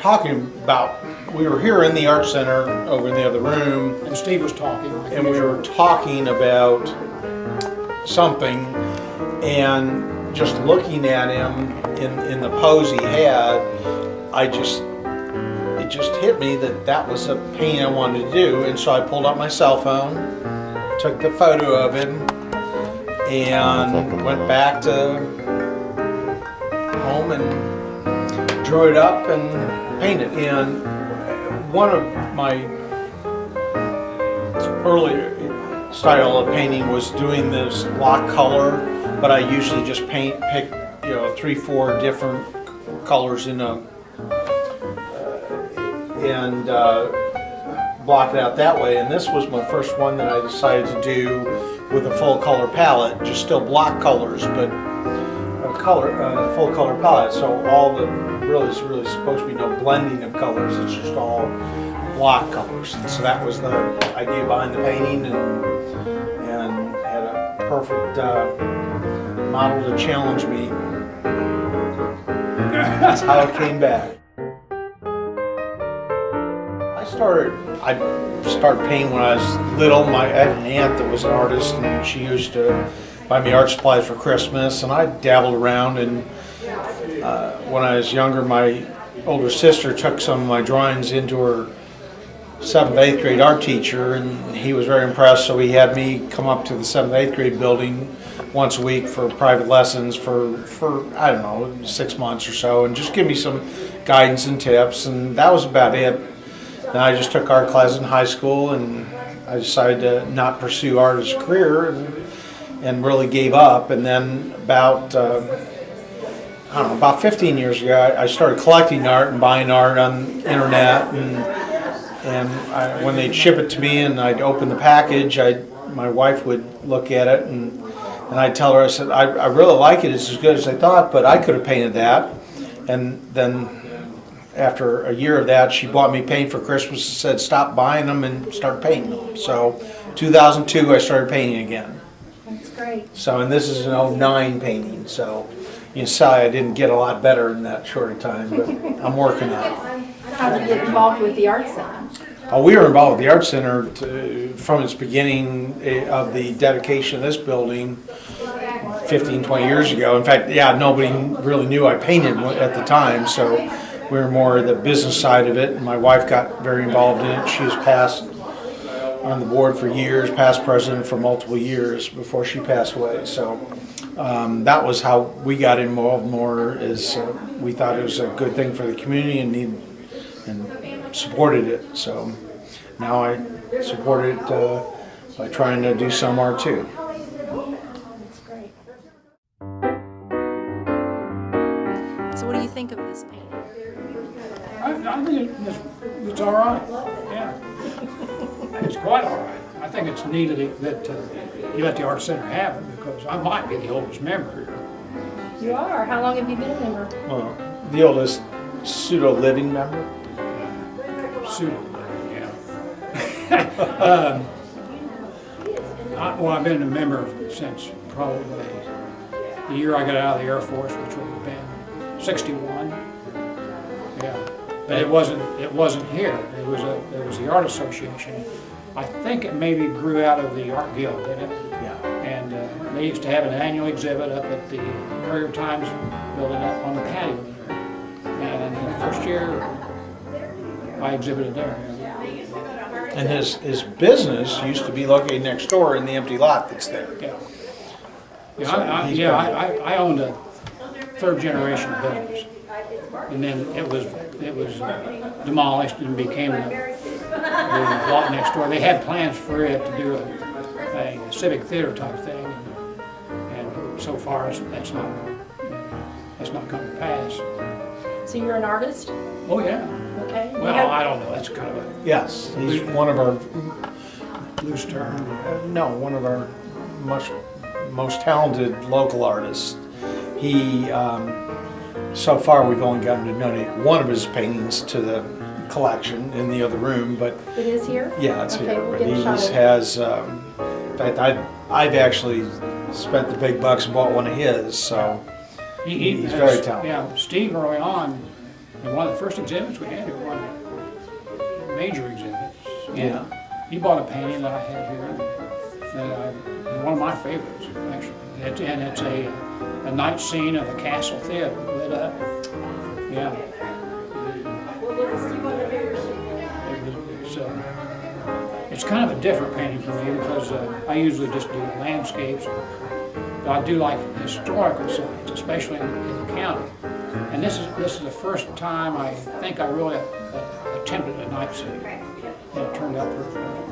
talking about, we were here in the art center over in the other room, And Steve was talking. and we were talking about something, and just looking at him in the pose he had, it just hit me that was a painting I wanted to do, and so I pulled out my cell phone, took the photo of him, and went back to home and drew it up and painted. And one of my earlier style of painting was doing this block color, but I usually just pick 3-4 different colors in a and block it out that way. And this was my first one that I decided to do with a full color palette, just still block colors, but full color palette. So all the really supposed to be no blending of colors. It's just all block colors. And so that was the idea behind the painting, and had a perfect model to challenge me. That's how it came back. I started painting when I was little. I had an aunt that was an artist, and she used to buy me art supplies for Christmas, and I dabbled around. And when I was younger, my older sister took some of my drawings into her 7th, 8th grade art teacher, and he was very impressed, so he had me come up to the 7th, 8th grade building once a week for private lessons for I don't know, 6 months or so, and just give me some guidance and tips, and that was about it. Then I just took art classes in high school, and I decided to not pursue art as a career, and really gave up. And then about 15 years ago, I started collecting art and buying art on the internet, and when they'd ship it to me and I'd open the package, my wife would look at it, and I'd tell her, I said, I really like it, it's as good as I thought, but I could have painted that. And then after a year of that, she bought me paint for Christmas and said, stop buying them and start painting them. So 2002, I started painting again. That's great. So, and this is an '09 painting, so you can see I didn't get a lot better in that short time, but I'm working on it. How did you get involved with the Art Center? We were involved with the Art Center from its beginning of the dedication of this building 15, 20 years ago. In fact, nobody really knew I painted at the time, so we were more the business side of it, and my wife got very involved in it. She was past on the board for years, past president for multiple years before she passed away. So that was how we got involved more, is we thought it was a good thing for the community and supported it. So now I support it by trying to do some art too. That's great. So what do you think of this painting? I think it's all right. Yeah. It's quite all right. I think it's neat that you let the Art Center have it, because I might be the oldest member. You are. How long have you been a member? Well, the oldest pseudo-living member. Yeah. I've been a member since probably the year I got out of the Air Force, which would have been '61. Yeah, but it wasn't here. It was the Art Association. I think it maybe grew out of the Art Guild, didn't it? Yeah. And they used to have an annual exhibit up at the Courier Times building up on the patio there. And the first year I exhibited there. And his business used to be located next door in the empty lot that's there. Yeah. So I owned a third generation business, and then it was demolished and became the lot next door. They had plans for it to do a civic theater type thing, and so far that's not come to pass. So you're an artist? Oh yeah. Okay. Well, I don't know. That's kind of a Yes, he's one of our loose term. one of our most talented local artists. He so far we've only gotten to donate one of his paintings to the collection in the other room, but It is here? yeah, it's Okay, here. we'll But get a he shot of it. has, in fact, I've actually spent the big bucks and bought one of his. So he's very talented. Yeah, Steve early on And one of the first exhibits we had, it was one of the major exhibits. And Yeah. he bought a painting that I had here, one of my favorites, actually. And it's a night scene of a castle theater lit up. Yeah. It's kind of a different painting for me because I usually just do landscapes, but I do like historical sites, especially in the county. And this is the first time I think I really attempted a night scene, and it turned out perfect.